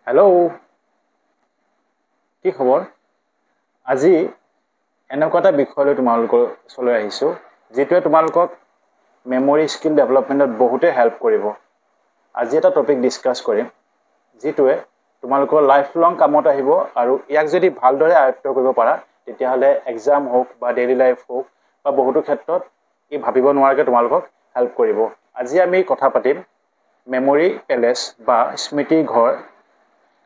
Hello' কি খবৰ আজি এনেকুৱা এটা বিষয় লৈ তোমালোকৰ ওচৰলৈ আহিছোঁ যিটোৱে তোমালোকক মেমৰি স্কিল ডেভেলপমেণ্টত বহুতেই হেল্প কৰিব আজি এটা টপিক ডিছকাছ কৰিম যিটোৱে তোমালোকৰ লাইফ লং কামত আহিব আৰু ইয়াক যদি ভালদৰে আয়ত্ব কৰিব পাৰা তেতিয়াহ'লে এক্সাম হওক বা ডেইলি লাইফ হওক বা বহুতো ক্ষেত্ৰত ই ভাবিব নোৱাৰাকৈ তোমালোকক হেল্প কৰিব আজি আমি কথা পাতিম মেমৰি পেলেচ বা স্মৃতি ঘৰ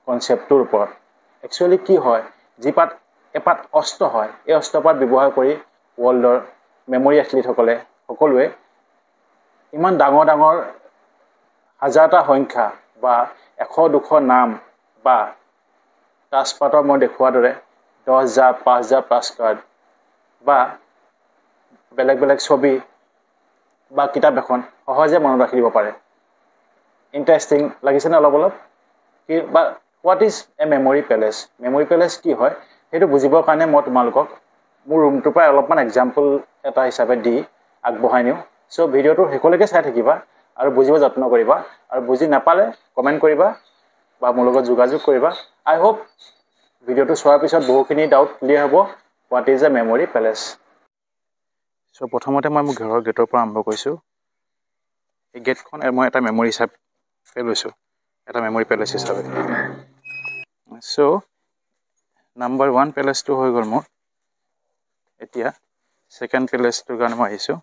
কনচেপ্টটোৰ ওপৰত একচুৱেলি কি হয় যিপাত এপাত অস্ত্ৰ হয় এই অস্ত্ৰপাত ব্যৱহাৰ কৰি ৱৰ্ল্ডৰ মেমৰি এথলিটসকলে সকলোৱে ইমান ডাঙৰ ডাঙৰ হাজাৰটা সংখ্যা বা 100-200 নাম বা তাজপাতৰ মই দেখুওৱাৰ দৰে 10,000 5,000 প্লাছ কাৰ্ড বা বেলেগ বেলেগ ছবি বা কিতাপ এখন সহজে মনত ৰাখি দিব পাৰে ইণ্টাৰেষ্টিং লাগিছেনে অলপ কি বা what is a memory palace কি হয় সেইটো বুজিবৰ কাৰণে মই তোমালোকক মোৰ ৰুমটোৰ পৰা অলপমান এক্সাম্পল এটা হিচাপে দি আগবঢ়াই নিওঁ চ' ভিডিঅ'টো শেষলৈকে চাই থাকিবা আৰু বুজিব যত্ন কৰিবা আৰু বুজি নাপালে কমেণ্ট কৰিবা বা মোৰ লগত যোগাযোগ কৰিবা আই হোপ ভিডিঅ'টো চোৱাৰ পিছত বহুখিনি ডাউট ক্লিয়াৰ হ'ব what is a memory palace so' প্ৰথমতে মই মোৰ ঘৰৰ গেটৰ পৰা আৰম্ভ কৰিছোঁ এই গেটখন মই এটা মেমৰি হিচাপে লৈছোঁ এটা মেমৰি পেলেচ হিচাপে চ' নাম্বাৰ 1 পেলেচটো হৈ গ'ল মোৰ এতিয়া ছেকেণ্ড পেলেচটোৰ কাৰণে মই আহিছোঁ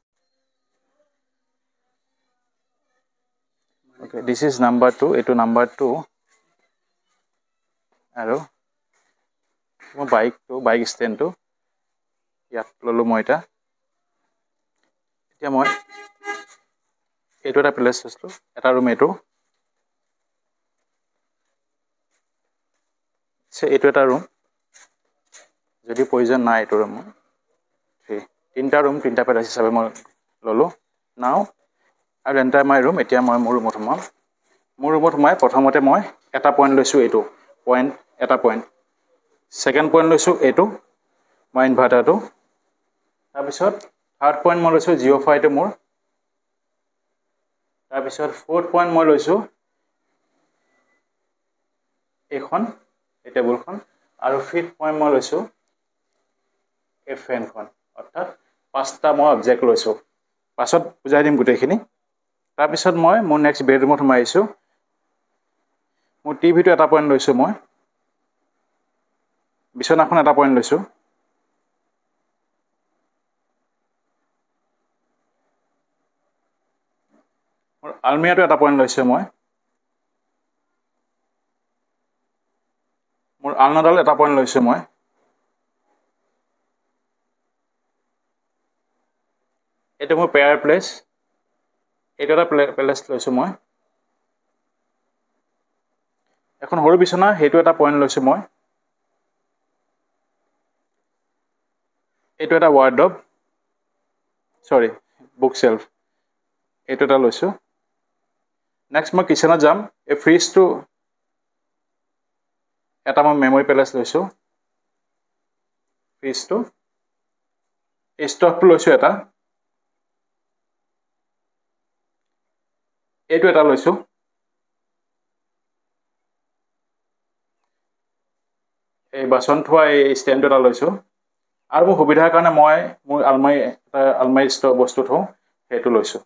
অ'কে দিছ ইজ নাম্বাৰ 2 এইটো নাম্বাৰ 2 আৰু মোৰ বাইক ষ্টেণ্ডটো ইয়াত ল'লোঁ মই এতিয়া মই এইটো এটা পেলেচ লৈছিলোঁ এটা ৰুম এইটো এইটো এটা ৰুম যদি প্ৰয়োজন নাই এইটো ৰুমৰ তিনিটা ৰুম তিনিটা পেলেচ হিচাপে মই ল'লোঁ নাও আৰু এণ্টাৰ মাই ৰুম এতিয়া মই মোৰ ৰুমত সোমাম মোৰ ৰুমত সোমাই প্ৰথমতে মই এটা পইণ্ট লৈছোঁ এইটো এটা পইণ্ট ছেকেণ্ড পইণ্ট লৈছোঁ এইটো মই ইনভাৰ্টাৰটো তাৰপিছত থাৰ্ড পইণ্ট মই লৈছোঁ জিঅ' ফাইটো মোৰ তাৰপিছত ফ'ৰ্থ পইণ্ট মই লৈছোঁ এইখন এই টেবুলখন আৰু ফিফ্থ পইণ্ট মই লৈছোঁ এই ফেনখন অৰ্থাৎ 5টা মই অবজেক্ট লৈছোঁ পাছত বুজাই দিম গোটেইখিনি তাৰপিছত মই মোৰ নেক্সট বেডৰুমত সোমাই আহিছোঁ মোৰ টিভিটো এটা পইণ্ট লৈছোঁ মই বিচনাখন এটা পইণ্ট লৈছোঁ মোৰ আলমিৰাটো এটা পইণ্ট লৈছোঁ মই মোৰ আলনাডাল এটা পইণ্ট লৈছোঁ মই এইটো মোৰ পেয়াৰ প্লেচ এইটো এটা পেলেচ লৈছোঁ মই এখন সৰু বিচনা সেইটো এটা পইণ্ট লৈছোঁ মই এইটো এটা ৱাৰ্ড্ৰব বুক চেল্ফ এইটো এটা লৈছোঁ নেক্সট মই কিচেনত যাম এই ফ্ৰিজটো এটা মই মেমৰি পেলেচ লৈছোঁ ফ্ৰিজটো এই ষ্টভটো লৈছোঁ এটা এইটো এটা লৈছোঁ এই বাচন থোৱা এই ষ্টেণ্ডটো এটা লৈছোঁ আৰু মোৰ সুবিধাৰ কাৰণে মই মোৰ আলমাৰী বস্তু থওঁ সেইটো লৈছোঁ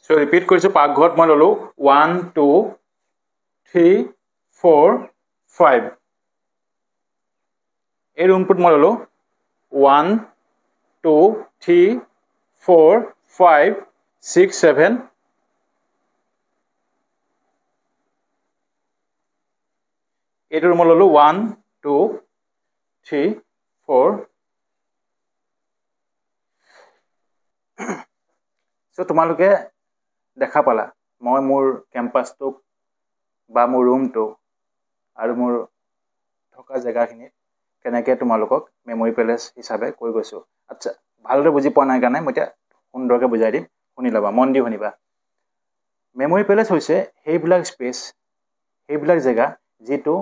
চ' ৰিপিট কৰিছোঁ পাকঘৰত মই ল'লোঁ 1 2 3 4 5 এই ৰুমটোত মই ল'লোঁ 1 2 3 4 5 6 7 এইটো ৰুমত ল'লোঁ 1 2 3 4 চ' তোমালোকে দেখা পালা মই মোৰ কেম্পাছটোক বা মোৰ ৰুমটো আৰু মোৰ থকা জেগাখিনিত কেনেকৈ তোমালোকক মেমৰি পেলেচ হিচাপে কৈ গৈছোঁ আচ্ছা ভালদৰে বুজি পোৱা নাই কাৰণে মই এতিয়া সুন্দৰকৈ বুজাই দিম শুনি ল'বা মন দি শুনিবা মেমৰি পেলেচ হৈছে সেইবিলাক স্পেচ সেইবিলাক জেগা যিটো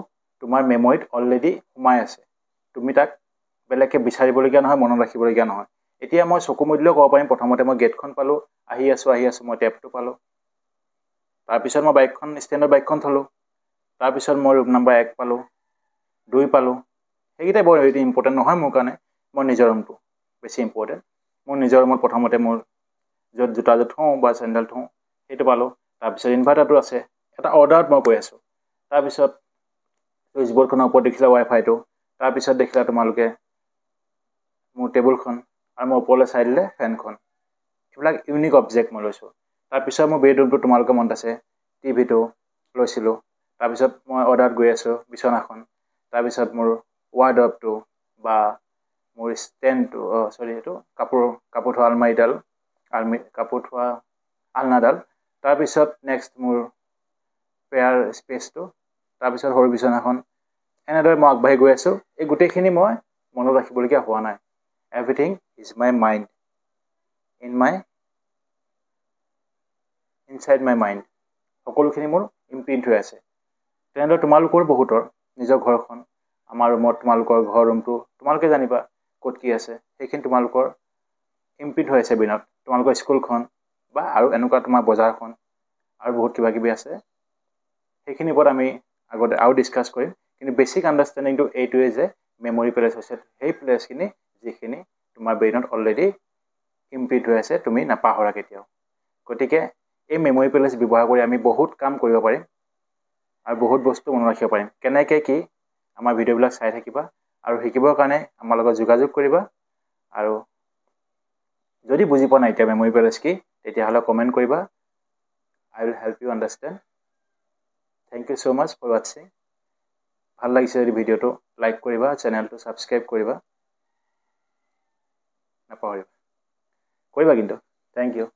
তোমাৰ মেমৰিত অলৰেডি সোমাই আছে তুমি তাক বেলেগকৈ বিচাৰিবলগীয়া নহয় মনত ৰাখিবলগীয়া নহয় এতিয়া মই চকু মুদিলেও ক'ব পাৰিম প্ৰথমতে মই গেটখন পালোঁ আহি আছোঁ মই টেপটো পালোঁ তাৰপিছত মই ষ্টেণ্ডৰ বাইকখন থলোঁ তাৰপিছত মই ৰুম নাম্বাৰ 1 পালোঁ, 2 পালোঁ। সেইকেইটাই বৰ ইম্পৰ্টেণ্ট নহয় মোৰ কাৰণে। মোৰ নিজৰ ৰুমটো বেছি ইম্পৰ্টেণ্ট। মোৰ নিজৰ ৰুমত প্ৰথমতে মোৰ য'ত জোতাযোৰ থওঁ বা চেণ্ডেল থওঁ সেইটো পালোঁ। তাৰপিছত ইনভাৰ্টাৰটো আছে, এটা অৰ্ডাৰত মই কৈ আছোঁ। তাৰপিছত চুইচ বৰ্ডখনৰ ওপৰত দেখিলা ৱাইফাইটো, তাৰপিছত দেখিলা তোমালোকে মোৰ টেবুলখন, আৰু মই ওপৰলৈ চাই দিলে ফেনখন। এইবিলাক ইউনিক অবজেক্ট মই লৈছোঁ। তাৰপিছত মোৰ বেডৰুমটো তোমালোকে মনত আছে, টিভিটো লৈছিলোঁ। তাৰপিছত মই অৰ্ডাৰত গৈ আছোঁ বিচনাখন, তাৰপিছত মোৰ ৱাৰ্ডৰবটো বা মোৰ ষ্টেণ্ডটো এইটো কাপোৰ থোৱা আলমাৰিডাল, কাপোৰ থোৱা আলনাডাল। তাৰপিছত নেক্সট মোৰ পেয়াৰ স্পেচটো, তাৰপিছত সৰু বিচনাখন। এনেদৰে মই আগবাঢ়ি গৈ আছোঁ। এই গোটেইখিনি মই মনত ৰাখিবলগীয়া হোৱা নাই। Everything is my mind, inside my mind. সকলোখিনি মোৰ ইমপ্ৰিণ্ট হৈ আছে। তেনেদৰে তোমালোকৰ বহুতৰ নিজৰ ঘৰখন, আমাৰ ৰুমত তোমালোকৰ ঘৰ ৰুমটো তোমালোকে জানিবা ক'ত কি আছে। সেইখিনি তোমালোকৰ ইমপ্ৰিণ্ট হৈ আছে ব্ৰেইনত। তোমালোকৰ স্কুলখন বা আৰু এনেকুৱা তোমাৰ বজাৰখন আৰু বহুত কিবা কিবি আছে। সেইখিনিৰ ওপৰত আমি আগতে আৰু ডিছকাছ কৰিম। কিন্তু বেছিক আণ্ডাৰষ্টেণ্ডিংটো এইটোৱে যে মেমৰি পেলেচ হৈছে সেই প্লেচখিনি যিখিনি তোমাৰ ব্ৰেইনত অলৰেডি ইমপ্ৰিণ্ট হৈ আছে, তুমি নাপাহৰা কেতিয়াও। গতিকে এই মেমৰি পেলেচ ব্যৱহাৰ কৰি আমি বহুত কাম কৰিব পাৰিম আৰু বহুত বস্তু মনত ৰাখিব পাৰিম। কেনেকৈ কি আমাৰ ভিডিঅ'বিলাক চাই থাকিবা আৰু শিকিবৰ কাৰণে আমাৰ লগত যোগাযোগ কৰিবা। আৰু যদি বুজি পোৱা নাই এতিয়া মেমৰি পেলেচ কি, তেতিয়াহ'লে কমেণ্ট কৰিবা। I will help you understand. Thank you so much for watching. ভাল লাগিছে যদি ভিডিঅ'টো লাইক কৰিবা, চেনেলটো ছাবস্ক্ৰাইব কৰিবা, নাপাহৰিবা। কৰিবা কিন্তু। Thank U.